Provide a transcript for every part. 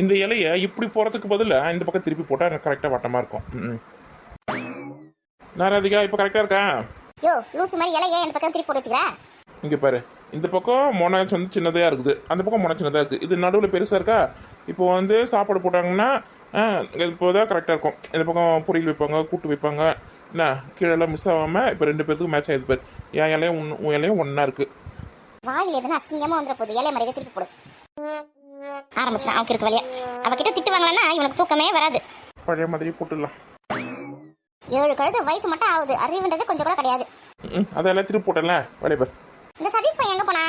இந்த இலையை இப்படி போகிறதுக்கு பதிலாக இந்த பக்கம் திருப்பி போட்டால் கரெக்டாக வட்டமாக இருக்கும். நான் ராதிகா இப்போ கரெக்டாக இருக்கா? யோ லூசு மாதிரி இலையை இந்த பக்கம் திருப்பி போட்டு வச்சுக்கிறா. இங்கே பாரு, இந்த பக்கம் மொனை வந்து சின்னதாக இருக்குது, அந்த பக்கம் மொனை சின்னதாக இருக்குது, இது நடுவில் பெருசாக இருக்கா? இப்போ வந்து சாப்பாடு போட்டாங்கன்னா இப்போ தான் கரெக்டாக இருக்கும். இந்த பக்கம் பொரியல் வைப்பாங்க, கூட்டு வைப்பாங்க, என்ன கீழெல்லாம் மிஸ் ஆகாமல் இப்போ 2 பேருக்கு மேட்ச் ஆகிடுது பாரு. என் இலையும் உன் இலையும் ஒன்றா இருக்குது. வாயில் எதுனா அசிங்கமாக வந்துட போகுது, இலையை மறைய திருப்பி போடு. ஆரம்பிச்சிட்டான் அவருக்கு இருக்க வழியா. அவகிட்ட திட்டு வாங்கலன்னா இவனுக்கு தூக்கமே வராது. பழைய மாதிரி போட்டுடலாம். 7 கழுது வயசு மட்டும் ஆகுது, அறிவுன்றது கொஞ்சம் கூட கிடையாது. அதெல்லாம் திருப்பி போட்டல வேலையை பாரு. இந்த சதீஷ் பையன் எங்கே போனா?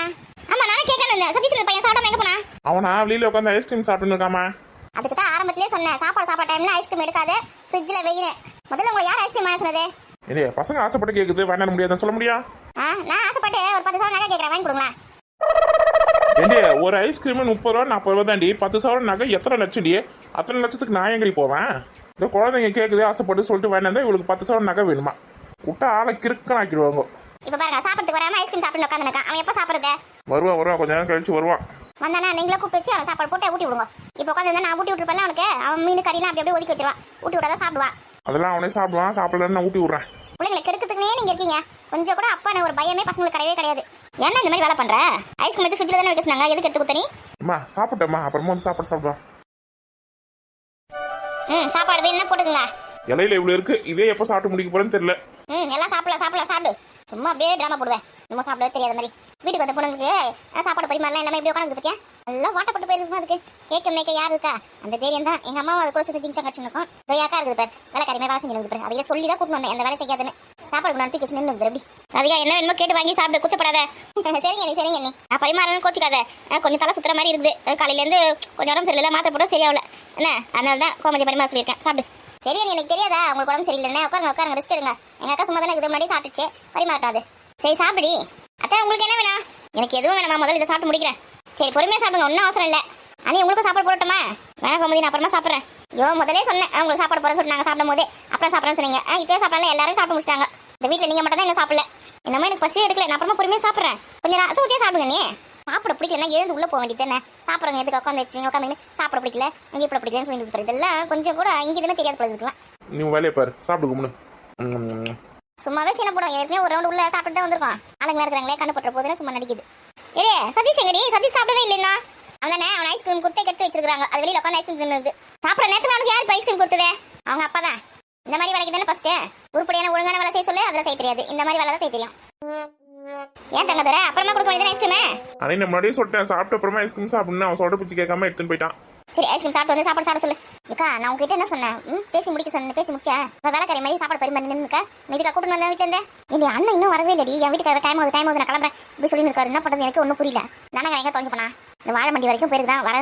ஆமாம் நானே கேட்கணும், சதீஷ் இந்த பையன் சாப்பிடாம எங்கே போனா? அவனா வெளியில் உட்காந்து ஐஸ்கிரீம் சாப்பிட்டுன்னு இருக்காமா. அதுக்கு தான் ஆரம்பத்திலே சொன்னேன், சாப்பாடு டைம்ல ஐஸ்கிரீம் எடுக்காது, ஃப்ரிட்ஜில் வெயினு. முதல்ல உங்களை யார் ஐஸ்கிரீம் வாங்க சொன்னது? இல்லையா பசங்க ஆசைப்பட்டு கேட்குது, வேணாட முடியாதுன்னு சொல்ல முடியா? நான் ஆசைப்பட்டு ஒரு 10 சவரன் நகை கேட்குறேன், வாங்கி கொடுங்களேன். ஏண்டி ஒரு ஐஸ்கிரீம் 30 ரூபா 40 ரூபா தாண்டி, 10 சவரன் நகை எத்தனை லட்சம் டி? அத்தனை லட்சத்துக்கு நான் எங்கடி போவேன்? இந்த குழந்தைங்க கேட்குது ஆசைப்பட்டு சொல்லிட்டு வேணாந்தா இவளுக்கு 10 சவரன் நகை வேணுமா? விட்டா ஆளை கிறுக்கன் ஆக்கிடுவாங்க. இப்போ பாருங்க, சாப்பிட்றதுக்கு வராமல் ஐஸ்கிரீம் சாப்பிட்டு உட்காந்துருக்கான். அவன் எப்போ சாப்பிட்றது? வருவான் கொஞ்ச நேரம் கழிச்சு வருவான். வந்தானா நீங்களே கூப்பிட்டு வச்சு அவன் சாப்பாடு போட்டு ஊட்டி விடுங்க. இப்போ உட்காந்து நான் ஊட்டி விட்டுருப்பேன் அவனுக்கு. அவன் மீன் கறினா அப்படியே ஒதுக்கி வச்சிருவான், ஊட்டி விடாதான் சாப்பிடுவான். அதெல்லாம் அவனே சாப்பிடுவான், சாப்பிடலன்னு நான் ஊட்டி விட்றேன். பிள்ளைங்களை கெடுக்கிறதுக்குனே நீங்க இருக்கீங்க. கொஞ்சம் கூட அப்பா ஒரு பயமே பசங்களுக்கு கிடையவே கிடையாது. ஏன்னா இந்த மாதிரி வேலை பண்ற? ஐஸ்கிரீம் எடுத்து ஃப்ரிட்ஜில் தானே வைக்க சொன்னாங்க, எதுக்கு எடுத்து கொடுத்தனி? அம்மா சாப்பிட்டேம்மா, அப்புறமா வந்து சாப்பிடுவா. சாப்பாடு வேணும்னா போட்டுக்கங்க. இலையில இவ்வளவு இருக்கு, இதே எப்போ சாப்பிட்டு முடிக்க போறேன்னு தெரியல. எல்லாம் சாப்பிடு. சும்மா அப்படியே டிராமா போடுவேன், நம்ம சாப்பிடவே தெரியாத மாதிரி. வீட்டுக்கு வந்த பொண்ணுங்களுக்கு சாப்பாடு பரிமாறலாம் எல்லாமே எப்படி உட்காந்து பத்தியா? எல்லாம் வாட்டப்பட்டு போயிருக்குமா? அதுக்கு கேட்க மேய்க்க யார் இருக்கா? அந்த தைரியம் தான் எங்க அம்மாவும் அது கூட சேர்த்து ஜிங்சா கட்சினுக்கும் தொய்யாக்கா இருக்குது பேர். வேலைக்காரியமே வேலை செஞ்சு பாரு. அதையே சொல்லி தான் கூட்டு வந்தேன், அந்த வேலை செய்யாதுன்னு. சாப்பாடு நடத்தி வச்சு நின்று எப்படி அதிகா என்ன வேணுமோ கேட்டு வாங்கி சாப்பிட்டு குச்சப்படாத. சரிங்க நீ நான் பரிமாறணும் கோச்சிக்காத. கொஞ்சம் தலை சுத்துற மாதிரி இருக்குது, காலையிலேருந்து கொஞ்சம் உடம்பு சரியில்லை, மாத்திரை போட சரியாகல என்ன, அதனால தான் கோமதி பரிமாற சொல்லியிருக்கேன். சாப்பிடு. சரி எனக்கு தெரியாதா உங்களுக்கு உடம்பு சரியில்லைன்னு? உட்காருங்க ரெஸ்ட் எடுங்க. எங்க அக்கா சும்மா தானே இது முன்னாடி சாப்பிட்டுச்சு, பரிமாறாது. சரி சாப்பிடி. அத்தா உங்களுக்கு என்ன வேணும்? எனக்கு எதுவும் வேணாமா, முதல்ல இதை சாப்பிட்டு முடிக்கிறேன். சரி பொறுமையாக சாப்பிடுங்க, ஒன்றும் அவசரம் இல்லை. அண்ணி உங்களுக்கு சாப்பாடு போடட்டுமா? வேணா கோமதி, நான் அப்புறமா சாப்பிட்றேன். முதலே சொன்னேன் உங்களுக்கு சாப்பாடு போட சொல்லிட்டு நாங்கள் சாப்பிடும் போதே அப்புறம் சாப்பிட்றேன்னு சொன்னீங்க. இப்போ சாப்பிடலாம், எல்லாரும் சாப்பிட்டு முடிச்சிட்டாங்க. இந்த வீட்டில் நீங்கள் மட்டும் தான் இன்னும் சாப்பிடல. என்னமா எனக்கு பசியே எடுக்கல, நான் அப்புறமா பொறுமையாக சாப்பிட்றேன். கொஞ்சம் ரசம் ஊற்றியே சாப்பிடுங்க. நீ சாப்பிட பிடிக்கலன்னா எழுந்து உள்ளே போக வேண்டியது தானே. சாப்பிட்றவங்க எதுக்கு உட்காந்து சாப்பிட பிடிக்கல, எங்கே இப்படி பிடிக்கலன்னு சொல்லி இதெல்லாம் கொஞ்சம் கூட இங்கேயுமே தெரியாது போல இருக்கலாம். நீ வேலையை பாரு, சாப்பிடுங்க. சும்மாவே சின்ன போடும், ஏற்கனவே ஒரு ரவுண்ட் உள்ள சாப்பிட்டு தான் வந்திருக்கோம். ஆளுங்க இருக்கிறாங்களே கண்ணு போட்டுற போதுன்னு சும்மா நடிக்குது. சதீஷ் எங்கடி? சதீஷ் சாப்பிடவே இல்லைன்னா அவன் ஐஸ்கிரீம் கொடுத்தே கெடுத்து வச்சிருக்காங்க. அது வெளியில் உட்காந்து ஐஸ்கிரீம் தின்னுது. சாப்பிட்ற நேரத்தில் அவனுக்கு யார் ஐஸ்கிரீம் கொடுத்ததே? அவங்க அப்பா தான். இந்த மாதிரி வேலைக்கு தானே ஃபர்ஸ்ட் உருப்படியான ஒழுங்கான வேலை செய்ய சொல்லு, அதெல்லாம் செய்ய தெரியாது. இந்த மாதிரி வேலை தான் செய்ய தெரியும். ஏன் தங்க தர அப்புறமா கொடுக்க வேண்டியது ஐஸ்கிரீமே? அதே நான் முன்னாடியே சொல்லிட்டேன், சாப்பிட்ட அப்புறமா ஐஸ்கிரீம் சாப்பிடணும். அவன் சொல்ற பிடிச்சி கேட்காம எடுத்துன்னு போயிட்டான். சரி ஐஸ்கிரீம் சாப்பிட்டு வந்து சாப்பாடு சாப்பிட சொல்லு. அக்கா நான் உங்ககிட்ட என்ன சொன்னேன்? பேசி முடிச்சேன். வேலைக்காரி மாதிரி சாப்பாடு பரிமாறி நின்னுக்கா. இதுக்கா கூட்டு வந்தேன் வீட்டுல இருந்தேன். என் அண்ணன் இன்னும் வரவே இல்லடி. என் வீட்டுக்கு டைம் ஆகுது நான் கிளம்புறேன் இப்படி சொல்லி இருக்காரு. என்ன பண்றது எனக்கு ஒன்றும் புரியல. நானே எங்க தொலைஞ்சு போனா இந்த வாழை மண்டி வரைக்கும் போயிருந்தான். வர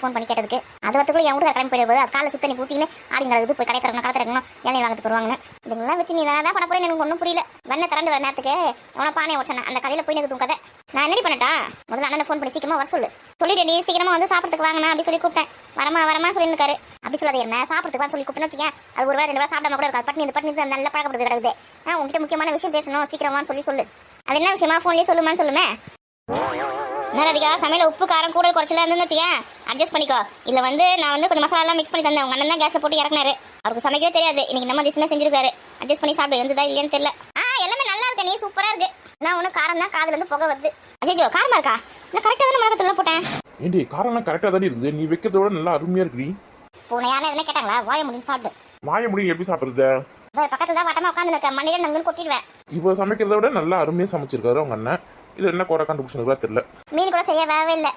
ஃபோன் பண்ணி கேட்டதுக்கு அது வரத்துக்குள்ள என் வீட்டுக்கு கிளம்பி போயிருப்போது. அது காலை சுத்தனி ஊற்றின்னு ஆடி நடக்குது. போய் கடை திறக்கணும் இளநீர் வாங்கத்துக்கு வருவாங்கன்னு. இதுங்கெல்லாம் வச்சு நீ தான் பண்ண போறேன்னு எனக்கு ஒன்றும் புரியல. வெண்ணை திறந்து வர நேரத்துக்கு எவனா பானையை உடச்சானே அந்த கதையில போய் எனக்கு கதை. நான் என்னடி பண்ணட்டா? முதல்ல அண்ணனை ஃபோன் பண்ணி சீக்கிரமா வர சொல்லு. சொல்லிட்டு சீக்கிரமா வந்து சாப்பிட்றதுக்கு வாங்கினா அப்படி சொல்லி கூப்பிட்டேன். வரமா சொல்லியிருக்காரு. அப்படி சொல்லாத என்ன சாப்பிட்றதுக்கு சொல்லி கூப்பிட்டு வச்சுக்கேன். அது ஒரு வேலை 2 வேலை சாப்பிடாம கூட இருக்காது. பட்னி நல்ல பழக்கப்பட்டு கிடக்குது. உங்ககிட்ட முக்கியமான விஷயம் பேசணும், சீக்கிரமான்னு சொல்லு. அது என்ன விஷயமா ஃபோன்லேயே சொல்லுமான்னு சொல்லுமே. அதிகா சமையல உப்பு காரம் கூட குறைச்சல இருந்து வச்சுக்கேன், அட்ஜஸ்ட் பண்ணிக்கோ. இல்ல நான் கொஞ்சம் மசாலா மிக்ஸ் பண்ணி தந்தேன். உங்க அண்ணன் தான் கேஸ்ல போட்டு இறக்குனாரு. அவருக்கு சமைக்கவே தெரியாது. இன்னைக்கு நம்ம திசமே செஞ்சிருக்காரு. அட்ஜஸ்ட் பண்ணி சாப்பிடு. எந்ததா இல்லையான்னு தெரியல. எல்லாமே நல்லா இருக்கு. நீ சூப்பரா இருக்கு. நான் ஒன்னும் காரம் தான் காதுல இருந்து புகை வருது. அஜய்ஜோ காரமா இருக்கா? நான் கரெக்டா தானே மிளகாத்தூள் போட்டேன். ஏண்டி காரம்லாம் கரெக்டா தானே இருக்குது. நீ வைக்கிறதோட நல்லா அருமையா இருக்கு. போன யாரும் எதனா கேட்டாங்களா? வாய முடிஞ்சு சாப்பிடு. வாய முடியும் எப்படி சாப்பிடுறது? பக்கத்துல தான் வட்டமா உட்காந்து இருக்க மண்டையில நங்குன்னு கொட்டிடுவேன். இவ சமைக்கிறத விட நல்லா அருமையா சமைச்சிருக்காரு உங்க அண்ணன். இது என்ன குறை கண்டுபிடிச்சா தெரியல. மீன் கூட செய்யவே இல்லை.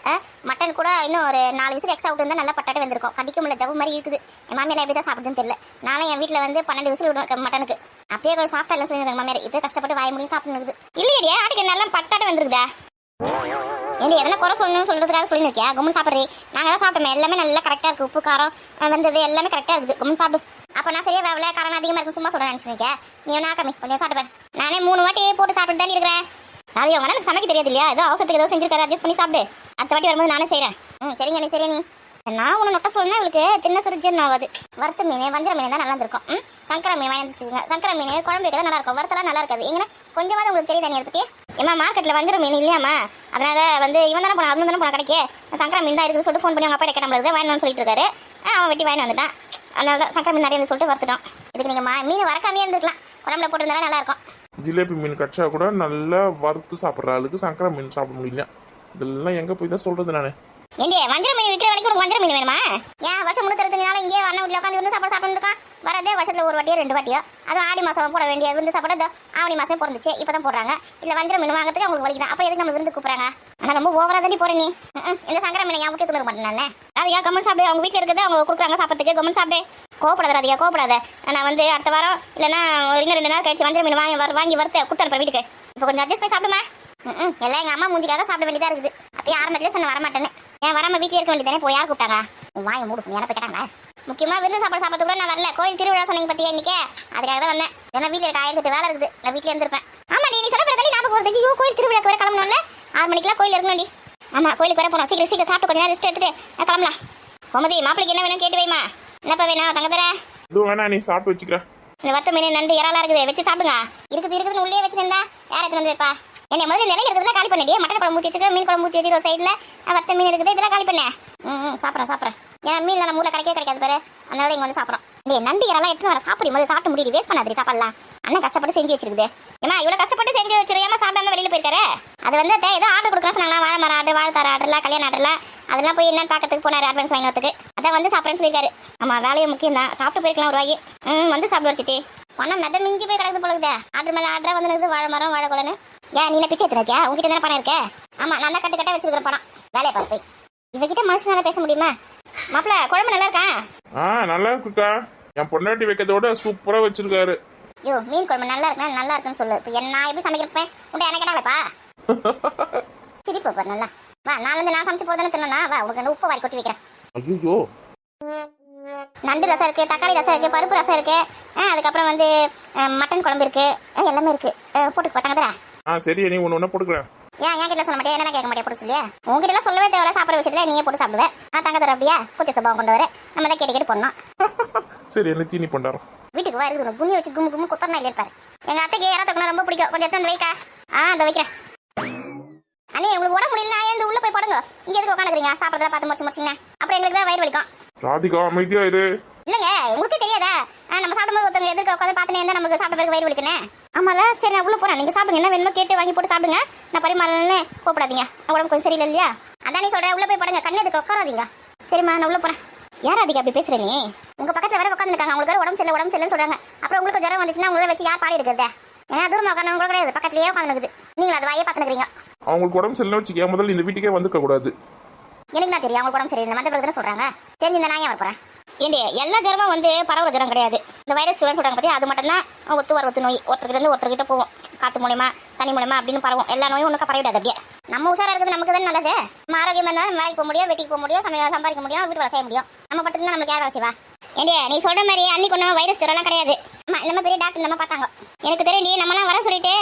மட்டன் கூட இன்னும் ஒரு 4 விசில் எக்ஸ்ட்ரா விட்டு இருந்தால் நல்லா பட்டாட்டே வந்திருக்கும். கடிக்க முடியல, ஜவு மாதிரி இருக்குது. என் மாமியார் எப்படி தான் சாப்பிடுதுன்னு தெரியல. நானும் என் வீட்டில் 12 விசில் விடுவேன் மட்டனுக்கு. அப்பயே கொஞ்சம் சாப்பிட்டா இல்லை சொல்லியிருக்காங்க மாமியார். இப்போயே கஷ்டப்பட்டு வாய முடியும் சாப்பிட்டு இல்லையே. ஆட்டுக்கு நல்லா பட்டாட்டே வந்துருக்குதா? ஏன்டி எதனா குறை சொல்லணும்னு சொல்றதுக்காக சொல்லியிருக்கியா? கும்முன்னு சாப்பிட்றீ. நாங்கள் தான் சாப்பிட்டோமே, எல்லாமே நல்லா கரெக்டாக இருக்குது. உப்பு காரம் வந்தது எல்லாமே கரெக்டாக இருக்குது. கும்முன்னு சாப்பிடு. அப்போ நான் சரியா வேலை காரம் அதிகமாக இருக்கும் சும்மா சொல்கிறேன் நினச்சிருக்கேன். நீ வேணா கம்மி கொஞ்சம் சாப்பிடுவேன். நானே 3 வாட்டி போட்டு சாப்பிட்டு தான் இருக்கிறேன். அது உங்க எனக்கு சமைக்க தெரியாது இல்லையா? ஏதோ அவசரத்துக்கு ஏதோ செஞ்சிருக்காரு, அட்ஜஸ்ட் பண்ணி சாப்பிடு. அடுத்த வாட்டி வரும்போது நானே செய்கிறேன். சரிங்க நீ சரி. நீ நான் ஒன்று நொட்ட சொல்லணும். இவளுக்கு தின்ன சுரிஜன் ஆகாது. வறுத்த மீன் வஞ்சர மீன் தான் நல்லா இருக்கும். சங்கரா மீன் வாங்கி வச்சுக்கோங்க. சங்கரா மீன் குழம்பு வைக்க தான் நல்லா இருக்கும். வறுத்தலாம் நல்லா இருக்காது. எங்கன்னா கொஞ்சமாவது உங்களுக்கு தெரியுதா நீ அதை பற்றி? ஏமா மார்க்கெட்டில் வஞ்சிரம் மீன் இல்லையாம்மா, அதனால வந்து இவன் தானே போனா, அவன் தானே போனா கடைக்கு, சங்கரா மீன் தான் இருக்குது சொல்லிட்டு ஃபோன் பண்ணி அவங்க அப்பா கேட்ட நம்மளுக்கு வாங்கினு சொல்லிட்டு இருக்காரு. அவன் வெட்டி வாங்கி வந்துட்டான். அதனால தான் சங்கரா மீன் நிறைய சொல்லிட்டு வறுத்துட்டோம். இதுக்கு நீங்கள் மீன் வறக்காமே இருந்துக்கலாம், உடம்புல போட்டுருந்தாலும் நல்லா இருக்கும். ஜிலேபி மீன் கடிச்சா கூட நல்லா வறுத்து சாப்பிட்ற ஆளுக்கு சங்கரா மீன் சாப்பிட முடியல. இதெல்லாம் எங்கே போய் தான் சொல்கிறது நான். ஏண்டி வஞ்சரம் மீன் விற்கிற வரைக்கும் உனக்கு வஞ்சரம் மீன் வேணுமா? ஏன் வருஷம் 365 நாள் இங்கே அண்ணன் வீட்டில் உட்காந்து சாப்பாடு சாப்பிட்டு இருக்கான். வரதே வருஷத்தில் ஒரு வாட்டியோ 2 வாட்டியோ. அதுவும் ஆடி மாதம் போட வேண்டிய விருந்து சாப்பாடு ஆவணி மாதம் பிறந்துச்சு, இப்போ தான் போடுறாங்க. இல்லை வஞ்சரம் மீன் வாங்கிறதுக்கு அவங்களுக்கு வலிக்குதான். அப்போ எதுக்கு நம்ம விருந்து கூப்பிட்றாங்க? ஆனால் ரொம்ப ஓவராக தாண்டி போகிறேன் நீ. இந்த சங்கரா மீனை என் வீட்டில் தூங்க மாட்டேன் நான். ராதிகா கம்மன் சாப்பிடு, அவங்க வீட்டில் இருக்கிறது அவங்க கொடுக்குறாங்க சாப்பிட்றதுக்கு, கம்மன் சாப்பிடு. கோவப்படாத ராதிகா, கோவப்படாத. நான் வந்து அடுத்த வாரம் இல்லைன்னா இன்னும் 2 நாள் கழிச்சு வஞ்சரம் மீன் வாங்கி வறுத்து கொடுத்து வீட்டுக்கு. இப்போ கொஞ்சம் அட்ஜஸ்ட் பண்ணி சாப்பிடுமா. எல்லாம் எங்கள் அம்மா மூஞ்சிக்காக சாப்பிட வேண்டியதாக இருக்குது. அப்பயே ஆரம்பத்திலே சொன்ன வரமாட்டேன்னு. ஏன் வராமல் வீட்டில் இருக்க வேண்டியதானே, போய் யார் கூப்பிட்டாங்க? வாங்கி மூடு, யாரை போய் கேட்டாங்க? முக்கியமாக விருந்து சாப்பாடு கூட நான் வரல. கோயில் திருவிழா சொன்னீங்க பற்றியா இன்னைக்கு, அதுக்காக தான் வந்தேன். ஏன்னா வீட்டில் இருக்க 1000 வேலை இருக்குது, நான் வீட்டில் இருந்திருப்பேன். ஆமா நீ சொன்ன பிறகு ஞாபகம் வருது. ஐயோ கோயில் திருவிழாக்கு வர கிளம்பணும்ல, 6 மணிக்கெல்லாம் கோயில் இருக்கணும்டி. ஆமாம் கோயிலுக்கு வர போனோம். சீக்கிரம் சாப்பிட்டு கொஞ்சம் நேரம் ரெஸ்ட் எடுத்துட்டு கிளம்பலாம். கோமதி மாப்பிளைக்கு என்ன வேணும் கேட்டு வைமா. என்னப்பா வேணும் தங்க தர? இதுவும் வேணா, நீ சாப்பிட்டு வச்சுக்கிறேன். இந்த வத்த மீன் நண்டு இறாலாம் இருக்குது, வச்சு சாப்பிடுங்க. இருக்குதுன்னு உள்ளே வச்சுருந்தா யார் எடுத்து வந்து வைப்பா? என்ன முதல்ல நிலையில் இருக்கிறதுல காலி பண்ணிடியே. மட்டன் குழம்பு ஊற்றி வச்சுக்கிறேன், மீன் குழம்பு ஊற்றி வச்சுக்கிற ஒரு சைடில் வத்த மீன் இருக்குது, இதெல்லாம் காலி பண்ணேன். சாப்பிட்றேன். ஏன்னா மீன் நம்ம ஊரில் கிடைக்காது பாரு, அதனால இங்கே வந்து சாப்பிட்றோம். நீ நண்டு இறலாம் எடுத்து வர சாப்பிடு, முதல்ல சாப்பிட்டு முடியுது, வேஸ்ட் பண்ணாதீங்க சாப்பிடலாம். அண்ணன் கஷ்டப்பட்டு செஞ்சு வச்சிருக்குது. ஏமா இவ்வளோ கஷ்டப்பட்டு செஞ்சு வச்சிருக்கேன், சாப்பிடாம வெளியில் போயிருக்காரு. அது வந்து ஏதோ ஆர்டர் கொடுக்குறேன் சொன்னாங்க, வாழை மரம் ஆர்டர், வாழைத்தார ஆர்டர்லாம், கல்யாண ஆர்டர்லாம், அதெல்லாம் போய் என்னன்னு பார்க்கறதுக்கு போனார் அட்வான்ஸ் வாங்கினதுக்கு. அதான் வந்து சாப்பிட்றேன்னு சொல்லியிருக்காரு. ஆமாம் வேலையை முக்கியம் தான், சாப்பிட்டு போயிருக்கலாம் ஒரு வாங்கி. வந்து சாப்பிட வச்சுட்டு பணம் மெத மிஞ்சி போய் கிடக்குது போலுக்குதே. ஆர்டர் மேலே ஆர்டராக வந்து வாழை மரம் வாழை கொலன்னு. ஏன் நீ பிச்சை எடுத்துருக்கியா? உங்ககிட்ட தானே பணம் இருக்கே. ஆமாம் நான் தான் கட்ட வச்சிருக்கிற பணம். வேலையை பார்த்து இவகிட்ட மனுஷனால பேச முடியுமா? மாப்பிள்ள குழம்பு நல்லா இருக்கா? நல்லா இருக்குக்கா. என் பொண்டாட்டி வைக்கிறதோட சூப்பரா வச்சிருக்காரு. ஐயோ மீன் குழம்பு நல்லா இருக்குன்னு சொல்லு. இப்போ நான் எப்படி சமைக்கிறப்பேன் உன்ட்ட எனக்கு என்னப்பா சிரிப்பு பாரு நல்லா. வா நான் சமைச்சு போறதானே தின்னா. வா உனக்கு உப்பு வாரி கொட்டி வைக்கிறேன். ஐயோ நண்டு ரசம் இருக்கு, தக்காளி ரசம் இருக்கு, பருப்பு ரசம் இருக்கு, அதுக்கப்புறம் வந்து மட்டன் குழம்பு இருக்கு, எல்லாமே இருக்கு. போட்டுக்கு பார்த்தாங்க சரி, நீ ஒன்று போட்டுக்கிறேன். ஏன் கிட்ட சொல்ல மாட்டேன், என்ன கேட்க மாட்டேன் போட்டு சொல்லியா? உங்ககிட்ட எல்லாம் சொல்லவே தேவையில்ல, சாப்பிட்ற விஷயத்துல நீயே போட்டு சாப்பிடுவேன். தங்க தர அப்படியா பூச்சி சுபாவம் கொண்டு வர நம்ம தான் கேட்டு போடணும். சரி என்ன தீனி பண்டாரம் வீட்டுக்கு வா இருக்குது கும்மி வச்சு கும்மு குத்தனா இல்லை இருப்பாரு. எங்க அத்தைக்கு யாரா தக்கணும் ரொம்ப பிடிக்கும். கொஞ்சம் எடுத்து வைக்கா. அந்த வைக்கிறேன். அண்ணே உங்களுக்கு உடம்பு முடியல, நான் உள்ள போய் படுங்க. இங்க எதுக்கு உட்காந்துக்கிறீங்க? சாப்பிட்றதா பார்த்து முடிச்சுங்க. அப்புறம் எங்களுக்கு தான் வயிறு வலிக்கும். ராதிகா அமைதியா இரு. இல்லங்க உங்களுக்கு தெரியாதா, நம்ம சாப்பிடும்போது ஒருத்தவங்க எதிர்க்க உட்காந்து பார்த்துனே இருந்தா நமக்கு சாப்பிட்ட பிறகு வயிறு வலிக்குனே. ஆமால சரி நான் உள்ள போறேன், நீங்க சாப்பிடுங்க. என்ன வேணுமோ கேட்டு வாங்கி போட்டு சாப்பிடுங்க. நான் பரிமாறலன்னு கூப்பிடாதீங்க, உடம்பு கொஞ்சம் சரியில்லை இல்லையா? அதான் நீ சொல்றேன் உள்ள போய் படுங்க, கண்ணு எதுக்கு உட்காராதீங்க. சரிம்மா நான் உள்ள போறேன். யார் அதிகம் அப்படி பேசுற நீ? உங்க பக்கத்துல வேற உட்காந்துருக்காங்க, அவங்களுக்கு உடம்பு சரியில்லை சொல்றாங்க. அப்புறம் உங்களுக்கு ஜுரம் வந்துச்சுன்னா உங்களை வச்சு யார் பாடி எடுக்கிறதே? ஏன்னா தூரமா உட்காந்து கூட கிடையாது, பக்கத்துலயே உட்காந்துருக்குது. நீங்க அது வாயே பார்த்துக்கிறீங்க. அவங்களுக்கு உடம்பு சரியில்லை வச்சுக்க, முதல்ல இந்த வீட்டுக்கே வந்துக்க கூடாது. எனக்கு தான் தெரியும் அவங்களுக்கு உடம்பு சரியில்லை, மற்ற பிறகு தானே சொல்றாங்க. தெரிஞ்சு இந்த நான் ஏன் வரப்போறேன்? ஏண்டி எல்லா ஜுரமும் வந்து பரவ ஜுரம் கிடையாது. இந்த வைரஸ் சொல்றாங்க பத்தி அது மட்டும் தான் ஒத்து நோய். ஒருத்தர்கிட்ட இருந்து ஒருத்தர்கிட்ட போவோம், காத்து மூலமா தனி மூலமா அப்படின்னு பரவும். எல்லா நோயும் ஒன்றுக்கா பரவிடாது. அப்படியே நம்ம உஷாரா இருக்குது நமக்கு தான் நல்லது. நம்ம ஆரோக்கியமா இருந்தா வேலைக்கு போக முடியும், வெட்டிக்கு போக முடியும், சம்பாதிக்க முடியும், வீட்டு வேலை செய்ய முடியும். நம்ம பட்டு நம்மளுக்கு யார் வேலை செய்வா? ஏண்டியா நீ சொல்ற மாதிரி அன்னைக்கு ஒன்றும் வைரஸ் ஜுரம்லாம் கிடையாது. நம்ம பெரிய டாக்டர் நம்ம பார்த்தாங்க. எனக்கு தெரியும் நம்மளாம் வர சொல்லிட்டு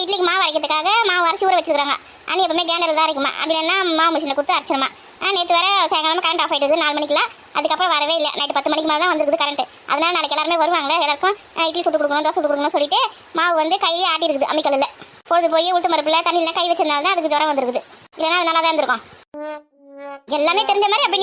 இட்லிக்கு மாவு அரைக்கிறதுக்காக மாவு அரைச்சி ஊற வச்சுருக்காங்க. அன்னி எப்பவுமே கேண்டல் தான் அரைக்குமா, அப்படின்னா மாவு மிஷினை கொடுத்து அரைச்சிடுமா. நேற்று வர சாயங்காலம் கரண்ட் ஆஃப் ஆகிடுது 4 மணிக்கெலாம். அதுக்கப்புறம் வரவே இல்லை. நைட்டு 10 மணிக்கு மேலே தான் வந்துருக்குது கரண்ட். அதனால நாளைக்கு எல்லாருமே வருவாங்க, எல்லாருக்கும் இட்லி சுட்டு கொடுக்கணும், தோசை சுட்டு கொடுக்கணும்னு சொல்லிட்டு மாவு வந்து கையிலே ஆட்டி இருக்குது அம்மிக்கல்லில். பொழுது போய் உளுத்து மரப்பில் தண்ணியில் கை வச்சதுனால தான் அதுக்கு ஜுரம் வந்துருக்குது. இல்லைன்னா அது நல்லா தான் இருந்திருக்கும். எல்லாமே தெரிஞ்ச மாதிரி அப்படி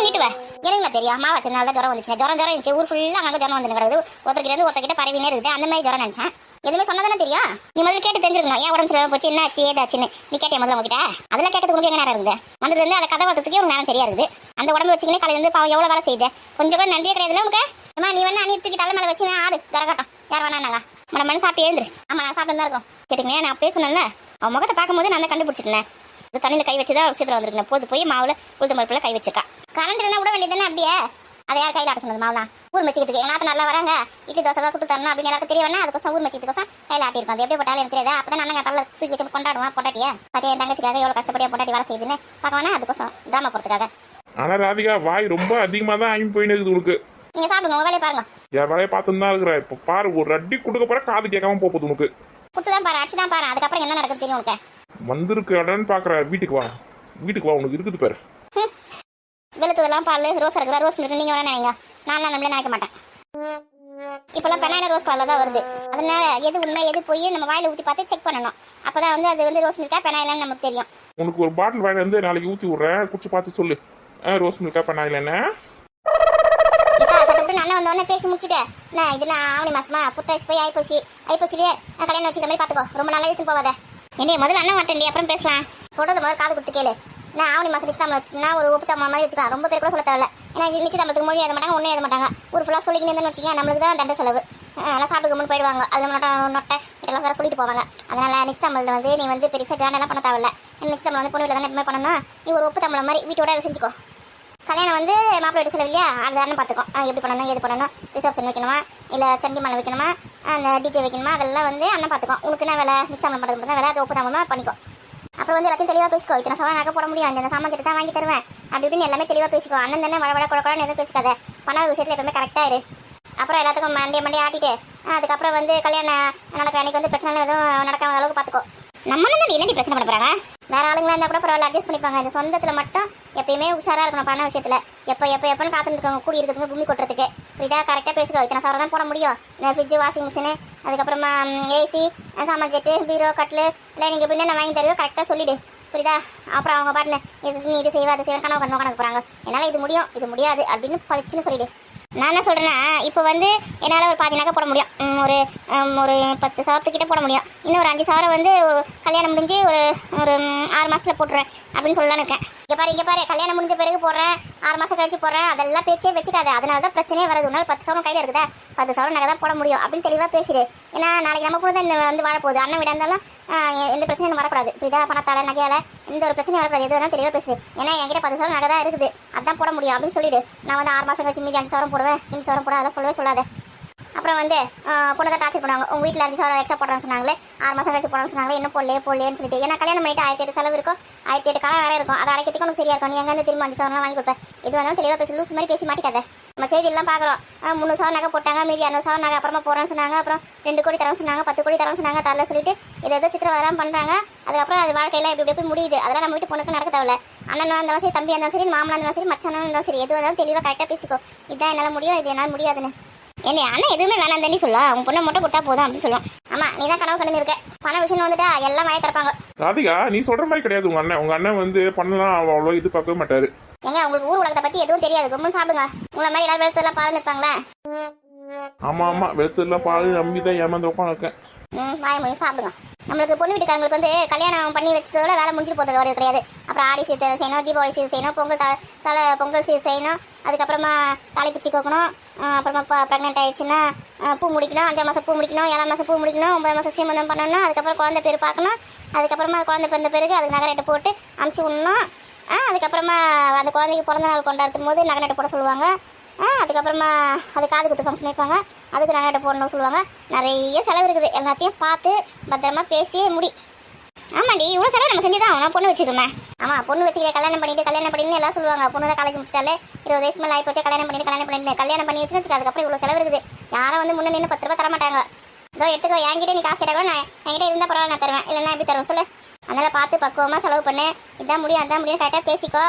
நீட்டுவ. எனக்கு தெரியும் மாவு வச்சதுனால தான் ஜுரம் வந்துச்சு. ஜுரம் இருந்துச்சு, ஊர் ஃபுல்லாக அங்கே ஜுரம் வந்து கிடக்குது. ஒருத்தர்கிட்ட பரவினே இருக்குது. அந்த மாதிரி ஜுரம் நினச்சேன். எதுவுமே சொன்னதானே தெரியும். நீ முதல்ல கேட்டு தெரிஞ்சிருக்கணும், ஏன் உடம்பு சரியில்லாம போச்சு, என்ன ஆச்சு ஏதாச்சுன்னு. நீ கேட்டே முதல்ல உங்ககிட்ட. அதெல்லாம் கேட்கறதுக்கு உங்களுக்கு எங்க நேரம் இருக்குது? வந்தது வந்து அதை கதை வளர்த்துக்கே உங்க நேரம் சரியா இருக்குது. அந்த உடம்பு வச்சுக்கினே காலையில இருந்து பாவம் எவ்வளோ வேலை செய்யுது. கொஞ்சம் கூட நன்றியே கிடையாதுல்ல உனக்கு. அம்மா நீ வந்து அணி தூக்கி தலை மேலே வச்சு ஆடு கரகாட்டம் யார் வேணாங்க. மன சாப்பிட்டு எழுந்துரு. ஆமா நான் சாப்பிட்டு தான் இருக்கோம். கேட்டுங்க நான் அப்பயே சொன்னேன்ல, அவன் முகத்தை பார்க்கும்போது நான் தான் கண்டுபிடிச்சிட்டேன். இந்த தண்ணியில் கை வச்சுதான் விஷயத்தில் வந்திருக்கேன். போது போய் மாவுல உளுத்த மறுப்பில் கை வச்சிருக்கா. கரண்ட் இல்லைன்னா விட வேண்டியதுன்னு அப்படியே. அதை யார் கையில் ஆட்ட சொன்னது? மாவுலாம் ஊர் மச்சிக்கிறதுக்கு எங்கள் நல்லா வராங்க, இட்லி தோசை தான் சுட்டு தரணும் அப்படின்னு எல்லாருக்கும் தெரிய வேணா. அதுக்கோசம் ஊர் மச்சிக்கிறதுக்கோசம் கையில் ஆட்டியிருக்கோம். அது எப்படி போட்டாலும் எனக்கு தெரியாது. அப்போ தான் நாங்கள் தலை தூக்கி வச்சு கொண்டாடுவோம் பொண்டாட்டியை. பார்த்தே என் தங்கச்சிக்காக எவ்வளோ கஷ்டப்படியா பொண்டாட்டி வர செய்யுதுன்னு பார்க்க வேணா. அதுக்கோசம் ட்ராமா போகிறதுக்காக. ஆனால் ராதிகா வாய் ரொம்ப அதிகமாக தான் ஆகி போயின்னு இருக்குது உங்களுக்கு. நீங்கள் சாப்பிடுங்க, உங்கள் வேலையை பாருங்க. என் வேலையை பார்த்துன்னு தான் இருக்கிறேன். இப்போ பாரு ஒரு அடி கொடுக்க போகிற காது கேட்காம போகுது உனக்கு. கொடுத்து தான் பாரு, அடிச்சு தான் பாரு. அதுக்கப்புறம் என்ன நடக்குது தெரியும் உனக்கு. வந்திருக்கடன்னு பார்க்குற. வீட்டுக்கு வா உனக்கு இருக்குது பாரு. வெளுத்ததெல்லாம் பால் ரோஸ் இருக்குதா, ரோஸ் நீங்கள் வேணா நினைங்க. நான் நம்மளே நினைக்க மாட்டேன். இப்போல்லாம் பெனாயில் ரோஸ் கலரில் தான் வருது. அதனால எது உண்மை எது போய் நம்ம வாயில் ஊற்றி பார்த்து செக் பண்ணணும். அப்பதான் வந்து அது வந்து ரோஸ் மில்கா பெனாயிலான்னு நமக்கு தெரியும். உனக்கு ஒரு பாட்டில் வாங்கி வந்து நாளைக்கு ஊற்றி விட்றேன், குடிச்சு பார்த்து சொல்லு. ரோஸ் மில்கா பெனாயில் என்ன சட்டப்பட்டு அண்ணன் வந்தோடனே பேசி முடிச்சுட்டு நான் இது நான் ஆவணி மாசமா புட்டாசி போய் ஐப்பசிலேயே கல்யாணம் வச்சுக்க மாதிரி பார்த்துக்கோ. ரொம்ப நாளாக எடுத்துன்னு போவாத. என்னடி முதல்ல அண்ணன் வரட்டேன், அப்புறம் பேசலாம். சொல்றது முதல்ல காது கொடுத்து கேளு. நான் ஆவணி மாதம் நிச்சயதாமலை வச்சுன்னா ஒரு ஒப்புத்தாமலை மாதிரி வச்சுக்கலாம். ரொம்ப பேர் கூட சொல்ல தேவையில்ல. ஏன்னா நிச்சயதாமத்துக்கு மொழி எழுத மாட்டாங்க, ஒன்றும் எழுத மாட்டாங்க. ஒரு ஃபுல்லாக சொல்லிக்கின்னு வச்சுக்கேன், நம்மளுக்கு தான் தண்ட செலவு. எல்லாம் சாப்பிட்டு கம்முன்னு போயிடுவாங்க. அது நொட்டை இதெல்லாம் வேறு சொல்லிட்டு போவாங்க. அதனால நிச்சயதாமலில் வந்து நீ வந்து பெருசாக கிராண்டெல்லாம் பண்ண தேவையில்ல. நிச்சயதாமலை வந்து பொண்ணு வீட்டில் தானே எப்பவுமே பண்ணணும். நீ ஒரு ஒப்புத்தாமலை மாதிரி வீட்டோட செஞ்சுக்கோ. கல்யாணம் வந்து மாப்பிள்ளை வீட்டு செலவு இல்லையா, அந்த அண்ணன் பார்த்துக்கோ. எப்படி பண்ணணும் எது பண்ணணும், ரிசப்ஷன் வைக்கணுமா இல்லை சண்டி மலை வைக்கணுமா, அந்த டிஜே வைக்கணுமா, அதெல்லாம் வந்து அண்ணன் பார்த்துக்கோ. உனக்கு என்ன வேலை, நிச்சயதாமலை பண்ணுறது தான் வேலை. அதை ஒப்புத்தாமலை பண்ணிக்கோ. அப்புறம் வந்து எல்லாத்தையும் தெளிவாக பேசிக்கோ. இத்தனை சவரம் நகை போட முடியும், அந்த சாமான் கிட்ட தான் வாங்கி தருவேன் அப்படி இப்படின்னு எல்லாமே தெளிவாக பேசிக்கோ. அண்ணன் தானே வட குழப்பம்னு எதுவும் பேசிக்காத. பண விஷயத்தில் எப்பவுமே கரெக்டாக இரு. அப்புறம் எல்லாத்துக்கும் மண்டியை ஆட்டிட்டு அதுக்கப்புறம் வந்து கல்யாணம் நடக்கிற அன்றைக்கி வந்து பிரச்சனை எதுவும் நடக்காத அளவுக்கு பார்த்துக்கோ. நம்ம தான் என்னடி பிரச்சனை பண்ண போகிறாங்க. வேற ஆளுங்களா இருந்தால் கூட பரவாயில்ல, அட்ஜஸ்ட் பண்ணிப்பாங்க. இந்த சொந்தத்தில் மட்டும் எப்பயுமே உஷாராக இருக்கணும். பண விஷயத்தில் எப்போன்னு காத்துட்டு இருக்காங்க, கூடி இருக்கிறதுக்கு பூமி கொட்டுறதுக்கு. இதாக கரெக்டாக பேசிக்கோ. இத்தனை சவரம் தான் போட முடியும். இந்த ஃப்ரிட்ஜு, வாஷிங் மிஷினு, அதுக்கப்புறமா ஏசி, சாமான் செட்டு, பீரோ, கட்டில் இல்லை நீங்கள் பின்ன வாங்கி தருவோ கரெக்டாக சொல்லிவிடு. புரியுதா? அப்புறம் அவங்க பாட்டுன்னு நீ இது செய்வா அது செய்வா கனவு கனவு போகிறாங்க. என்னால் இது முடியும் இது முடியாது அப்படின்னு பழிச்சுன்னு சொல்லிவிடு. நான் என்ன சொல்கிறேன்னா, இப்போ வந்து என்னால் ஒரு 10 நகை போட முடியும். ஒரு 10 சவரத்துக்கிட்ட போட முடியும். இன்னும் ஒரு 5 சவரம் வந்து கல்யாணம் முடிஞ்சு ஒரு 6 மாதத்தில் போட்டுறேன் அப்படின்னு சொல்லலான்னு இருக்கேன். இங்கே பாரு கல்யாணம் முடிஞ்ச பிறகு போடுறேன், 6 மாதம் கழிச்சு போடுறேன், அதெல்லாம் பேச்சே வச்சுக்காது. அதனால தான் பிரச்சனையே வருது. உன்னால் 10 சவரம் கையில் இருக்குதா, 10 சவரம் நகை தான் போட முடியும் அப்படின்னு தெளிவாக பேசிடு. ஏன்னா நாளைக்கு நம்ம கூட தான் இந்த வந்து வாழப்போகுது. அண்ணன் விட இருந்தாலும் எந்த பிரச்சனையும் வரக்கூடாது. புரியுதா? பணத்தால் நகையால் எந்த ஒரு பிரச்சனையும் வரக்கூடாது. எது வேணாலும் தெளிவாக பேசு. ஏன்னா என்கிட்ட 10 சவரம் நகை தான் இருக்குது, அதான் போட முடியும் அப்படின்னு சொல்லிடு. நான் வந்து 6 மாதம் கழிச்சு மீதி 5 சவரம் போடுவேன், 5 சவரம் போட அதெல்லாம் சொல்லவே சொல்லாத. அப்புறம் வந்து பொண்ணை தான் டார்ச்சர் பண்ணுவாங்க. உங்கள் வீட்டில் 5 சவரம் எக்ஸ்ட்ரா போடுறான்னு சொன்னாங்களே, 6 மாதம் கழிச்சு போடுறான்னு சொன்னாங்களே, என்ன போடலேன்னு சொல்லிட்டு. ஏன்னா கல்யாணம் பண்ணிட்டு 1008 செலவு இருக்கும், 1008 கடன் வேறு இருக்கும். அதை அடைக்கிறதுக்கு உனக்கு சரியா இருக்கும். நீ எங்கேருந்து திரும்ப 5 சவரம் வாங்கி கொடுப்பேன். எது வந்தாலும் தெளிவாக பேசி லூஸ் மாதிரி பேசி மாட்டிக்காத. நம்ம செய்தியெல்லாம் பார்க்குறோம். 300 சவரம் நகை போட்டாங்க, மீதி 200 சவரம் நகை அப்புறமா போடுறேன்னு சொன்னாங்க. அப்புறம் 2 கோடி தரேன்னு சொன்னாங்க, 10 கோடி தரேன்னு சொன்னாங்க. தரல சொல்லிட்டு ஏதோ சித்திரவதெல்லாம் பண்ணுறாங்க. அதுக்கப்புறம் அது வாழ்க்கையெல்லாம் இப்படி போய் முடியுது. அதெல்லாம் நம்ம வீட்டு பொண்ணுக்கு நடக்க தேவையில்ல. அண்ணனும் இருந்தாலும் சரி, தம்பியாக இருந்தாலும் சரி, மாமனாக இருந்தாலும் சரி, மச்சானும் இருந்தாலும் சரி, எது வந்தாலும் தெளிவாக கரெக்டாக பேசிக்கோ. இதுதான் என்னால் முடியும், இது என்னால் முடியாதுன்னு. என்ன அண்ணன் எதுவுமே வேணாம் தாண்டி சொல்லுவா. உன் பொண்ணை மட்டும் கொடுத்தா போதும் அப்படின்னு சொல்லுவான். ஆமா, நீ தான் கனவு கண்டு இருக்க. பண விஷயம் வந்துட்டா எல்லாம் வாய திறப்பாங்க. ராதிகா, நீ சொல்ற மாதிரி கிடையாது. உங்க அண்ணன் வந்து பண்ணலாம் அவ்வளோ இது பார்க்கவே மாட்டாரு. எங்க உங்களுக்கு ஊர் உலகத்தை பத்தி எதுவும் தெரியாது. ரொம்ப சாப்பிடுங்க. உங்களை மாதிரி எல்லாரும் வெளுத்தெல்லாம் பால் இருப்பாங்களே. ஆமா வெளுத்தெல்லாம் பால் நம்பி தான் ஏமாந்து உட்காந்துருக்கேன். வாய மொழி சாப்பிடுங்க. நம்மளுக்கு பொண்ணு வீட்டுக்காரங்களுக்கு வந்து கல்யாணம் பண்ணி வச்சதோட வேலை முடிஞ்சு போகிறதோட கிடையாது. அப்புறம் ஆடி சீர் செய்யணும், தீபாவளி சீர் செய்யணும், பொங்கல் சீர் செய்யணும், அதுக்கப்புறமா தாலி பிச்சு கோக்கணும், அப்புறமா ப்ரெக்னென்ட் ஆயிடுச்சுன்னா பூ முடிக்கணும், 5ஆம் மாதம் பூ முடிக்கணும், 7ஆம் மாதம் பூ முடிக்கணும், 9ஆம் மாதம் சீமந்தம் பண்ணணும், அதுக்கப்புறம் குழந்தை பேர் பார்க்கணும், அதுக்கப்புறமா குழந்தை பிறந்த பிறகு அதுக்கு நகரட்டை போட்டு அமுச்சு விடணும். அதுக்கப்புறமா அந்த குழந்தைக்கு பிறந்த நாள் கொண்டாடும் போது நகரட்டை போட சொல்லுவாங்க. அதுக்கப்புறமா அது காது குத்து ஃபங்க்ஷன் வைப்பாங்க, அதுக்கு நகை போடணும்னு சொல்லுவாங்க. நிறைய செலவு இருக்குது. எல்லாத்தையும் பார்த்து பத்திரமா பேசியே முடி. ஆமாண்டி, இவ்வளோ செலவு நம்ம செஞ்சு தான் நான் பொண்ணு வச்சுருவேன். ஆமாம், பொண்ணு வச்சுக்க கல்யாணம் பண்ணிட்டு எல்லாம் சொல்லுவாங்க. பொண்ணு தான் காலேஜ் முடிச்சிட்டாலே 20 வயசு மேலே ஆகிப்போச்சு, கல்யாணம் பண்ணி வச்சுன்னு வச்சுக்க. அதுக்கப்புறம் இவ்வளோ செலவு இருக்குது. யாரும் வந்து முன்னே நின்று 10 ரூபா தர மாட்டாங்க. இதோ எடுத்துக்கோ, என்கிட்ட நீ காசு கேட்டால் கூட நான் என்கிட்ட இருந்தால் பரவாயில்ல, நான் தருவேன். இல்லைன்னா எப்படி தருவேன் சொல்லு. அதனால் பார்த்து பக்குவமாக செலவு பண்ணு. இதான் முடியும் அதான் முடியும் கரெக்டாக பேசிக்கோ.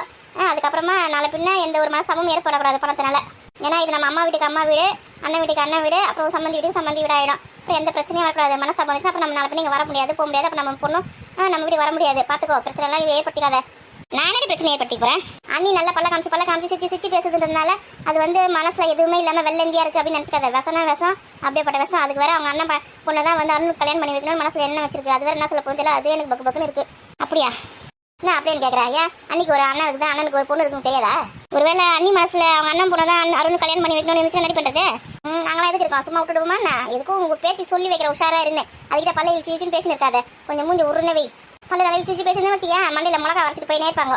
அதுக்கப்புறமா நாளை பின்ன எந்த ஒரு மனசமும் ஏற்படக்கூடாது பணத்தினால. ஏன்னா இது நம்ம அம்மா வீட்டுக்கு அம்மா வீடு, அண்ணன் வீட்டுக்கு அண்ணன் வீடு, அப்புறம் சம்மந்தி வீட்டுக்கு சம்மந்தி வீடு ஆகிடும். அப்புறம் எந்த பிரச்சனையும் வரக்கூடாது. மனசா வந்துச்சுன்னா அப்புறம் நம்ம நாளை பின்ன இங்கே வர முடியாது, போக முடியாது. அப்போ நம்ம பொண்ணும் நம்ம வீட்டுக்கு வர முடியாது. பார்த்துக்கோ, பிரச்சனை எல்லாம் இது ஏற்படுத்திக்காத. நான் என்ன பிரச்சனை ஏற்படுத்திக்க போகிறேன். அண்ணி நல்லா பல்ல காமிச்சு சிரிச்சு பேசுறதுனால அது வந்து மனசில் எதுவுமே இல்லாமல் வெள்ளந்தியாக இருக்குது அப்படின்னு நினச்சிக்காத. விஷம் அப்படியேப்பட்ட விஷம். அதுக்கு வேறு அவங்க அண்ணன் பொண்ணை தான் வந்து அண்ணன் கல்யாணம் பண்ணி வைக்கணும்னு மனசில் என்ன வச்சிருக்கு. அது வேறு என்ன சொல்ல போகுது இல்லை, அதுவே எனக்கு பக்குன்னு இருக்குது. அப்படியா? என்ன அப்படின்னு கேட்குறா? ஏன் அன்னைக்கு ஒரு அண்ணன் இருக்குது, அண்ணனுக்கு ஒரு பொண்ணு இருக்குன்னு தெரியாதா? ஒருவேளை அண்ணி மனசில் அவங்க அண்ணன் பொண்ணை தான் அருண் கல்யாணம் பண்ணி வைக்கணும்னு நினச்சி நடி பண்ணுறது. நாங்களாம் எதுக்கு இருக்கோம்? சும்மா விட்டுடுவோமா? எதுக்கும் உங்கள் பேச்சு சொல்லி வைக்கிற உஷாராக இருன்னு அதுக்கிட்ட பல்ல இழிச்சின்னு பேசின்னு இருக்காது. கொஞ்சம் மூஞ்சி உருணவை பல்ல இழிச்சு பேசுன்னு வச்சுக்கேன், மண்ணில் மிளகா வரைச்சிட்டு போயினே இருப்பாங்க.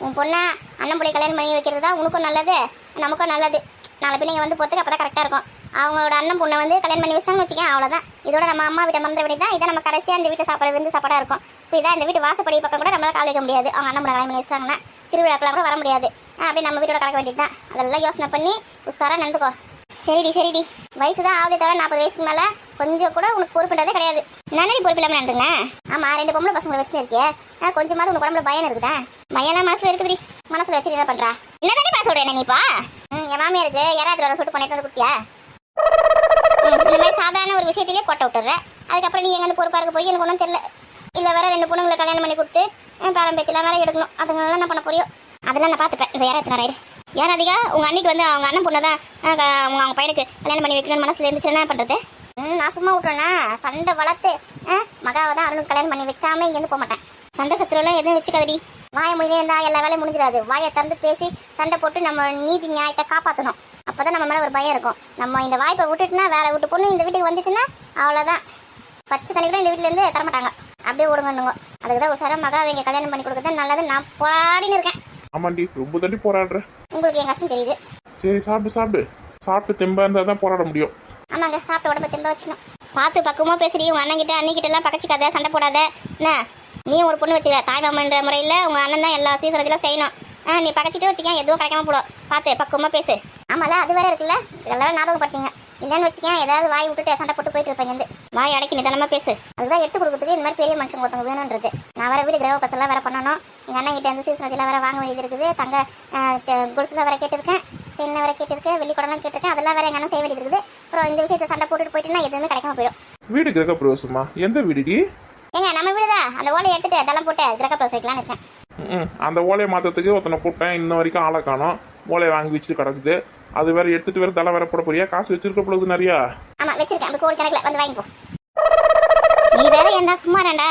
உன் பொண்ணை அண்ணன் பிள்ளை கல்யாணம் பண்ணி வைக்கிறது தான் உனக்கும் நல்லது, நமக்கும் நல்லது. நாளை பின்ன வந்து போகிறதுக்கு அப்போ தான் கரெக்டாக இருக்கும். அவங்களோட அண்ணன் பொண்ணை வந்து கல்யாணம் பண்ணி வச்சிட்டாங்கன்னு வச்சுக்கேன், அவ்வளோதான். இதோட நம்ம அம்மா வீட்டை மறந்த வீடு தான். இதை நம்ம கடைசியாக இந்த வீட்டை சாப்பாடாக இருக்கும். இப்போ இதான் இந்த வீட்டு வாசப்படி பக்கம் கூட நம்மளால் கால் வைக்க முடியாது. அவங்க அண்ணன் பொண்ணை கல்யாணம் பண்ணி வச்சிட்டாங்கன்னா திருவிழாக்கெல்லாம் கூட வர முடியாது. அப்படி நம்ம வீட்டோட கலக்க வேண்டியது தான். அதெல்லாம் யோசனை பண்ணி உஷாராக நடந்துக்கோ. சரிடி, வயசு தான் ஆகுதே தவிர 40 வயசுக்கு மேலே கொஞ்சம் கூட உனக்கு பொறுப்புன்றதே கிடையாது. நானே பொறுப்பு இல்லாமல் நடந்துங்க. ஆமாம், 2 பொம்பளை பசங்களை வச்சுன்னு இருக்கேன். கொஞ்சமாவது உனக்கு உடம்புல பயம் இருக்குதேன். பயம்லாம் மனசில் இருக்குதுடி. மனசில் வச்சு என்ன பண்ணுறா? என்ன தானே பண்ண சொல்கிறேன் நீப்பா? என் மாமியாருக்கு யாராவது சொல்லிட்டு பண்ணிட்டு வந்து கொடுத்தியா? இந்த மாதிரி சாதாரண ஒரு விஷயத்திலே கொட்ட விட்டுற. அதுக்கப்புறம் நீ எங்க பொறுப்பா இருக்க போய் எனக்கு ஒன்றும் தெரியல. இல்லை வேற 2 பொண்ணுங்களை கல்யாணம் பண்ணி கொடுத்து பேரம்பேத்திலாம் வேற எடுக்கணும். அதுங்கெல்லாம் என்ன பண்ண போறியோ அதெல்லாம் நான் பார்த்துப்பேன். இப்போ யாரா எத்தனை ஏன் அதிகா உங்க அன்னைக்கு வந்து அவங்க அண்ணன் பொண்ணை தான் அவங்க பையனுக்கு கல்யாணம் பண்ணி வைக்கணும்னு மனசுல இருந்துச்சுன்னா என்ன பண்றது? நான் சும்மா விட்டுறேன்னா சண்டை வளர்த்து மகாவை தான் அருணுக்கு கல்யாணம் பண்ணி வைக்காம இங்கேருந்து போக மாட்டேன். சண்டை சச்சரவுலாம் எதுவும் வச்சுக்காதடி. வாயை மொழியே இருந்தா எல்லா வேலையும் முடிஞ்சிடாது. வாயை திறந்து பேசி சண்டை போட்டு நம்ம நீதி நியாயத்தை காப்பாற்றணும். அப்பதான் நம்ம மேலே ஒரு பயம் இருக்கும். நம்ம இந்த வாய்ப்பை விட்டுட்டுனா வேற வீட்டு பொண்ணு இந்த வீட்டுக்கு வந்துச்சுன்னா அவ்வளோதான். பச்சை தண்ணி கூட இந்த வீட்டிலேருந்து தரமாட்டாங்க. அப்படியே ஓடுங்கன்னுங்க. அதுக்கு தான் உஷாரா மகாவை இங்கே கல்யாணம் பண்ணி கொடுக்குறது நல்லது. நான் போராடின்னு இருக்கேன். ஆமாண்டி, ரொம்ப தண்டி போராடுற. உங்களுக்கு என் கஷ்டம் தெரியுது. சரி சாப்பிட்டு தெம்பா இருந்தால் தான் போராட முடியும். ஆமாங்க, சாப்பிட்ட உடம்பு தெம்ப வச்சுக்கணும். பார்த்து பக்குவமாக பேசுறீ. உங்கள் அண்ணன் கிட்ட அண்ணிக்கிட்ட எல்லாம் பக்கச்சிக்காத, சண்டை போடாத. என்ன நீ ஒரு பொண்ணு வச்சுக்க. தாய்மாமன்ற முறையில் உங்கள் அண்ணன் தான் எல்லா சீசனத்திலும் செய்யணும். நீ பக்கச்சிட்டு வச்சுக்கேன், எதுவும் கிடைக்காம போடும். பார்த்து பக்குவமாக பேசு. ஆமால, அது வேற இருக்குல்ல. இதெல்லாம் ஞாபகப்படுத்திங்க. இல்லைன்னு வச்சுக்கேன், ஏதாவது வாய் விட்டுட்டு சண்டை போட்டு போயிட்டு இருப்பேன். வாய் அடக்கி நிதானமாக பேசு. அதுதான் எடுத்து கொடுக்குறதுக்கு இந்த மாதிரி பெரிய மனுஷங்க ஒருத்தவங்க வேணுன்றது. நான் வேற வீடு கிரக பசெல்லாம் வேற பண்ணணும். எங்கள் அண்ணன் கிட்ட வந்து சீசனத்தில் வேற வாங்க வேண்டியது இருக்குது. தங்க குடிசெல்லாம் வேற கேட்டிருக்கேன், சென்னை வேற கேட்டிருக்கேன், வெள்ளிக்கூடலாம் கேட்டிருக்கேன். அதெல்லாம் வேற எங்கள் அண்ணன் செய்ய வேண்டியது இருக்குது. அப்புறம் இந்த விஷயத்தை சண்டை போட்டுட்டு போயிட்டுன்னா எதுவுமே கிடைக்காம போயிடும். வீடு கிரக பிரவேசமா? எந்த வீடுடி? ஏங்க நம்ம வீடுதான். அந்த ஓலையை எடுத்துட்டு அதெல்லாம் போட்டு கிரக பிரவேசம் வைக்கலான்னு இருக்கேன். அந்த ஓலையை மாற்றத்துக்கு ஒருத்தனை கூப்பிட்டேன். இன்ன வரைக்கும் ஆளை காணோம். ஓலையை வாங்கி வச்சுட்டு கிடக்குது. அது வேற எடுத்துட்டு வேற தலை வேற போட போறியா? காசு வச்சிருக்க பொழுது நிறையா. ஆமா வச்சிருக்கேன். அந்த கோடி கணக்கில் வந்து வாங்கிப்போ. நீ வேற என்ன சும்மா ரெண்டா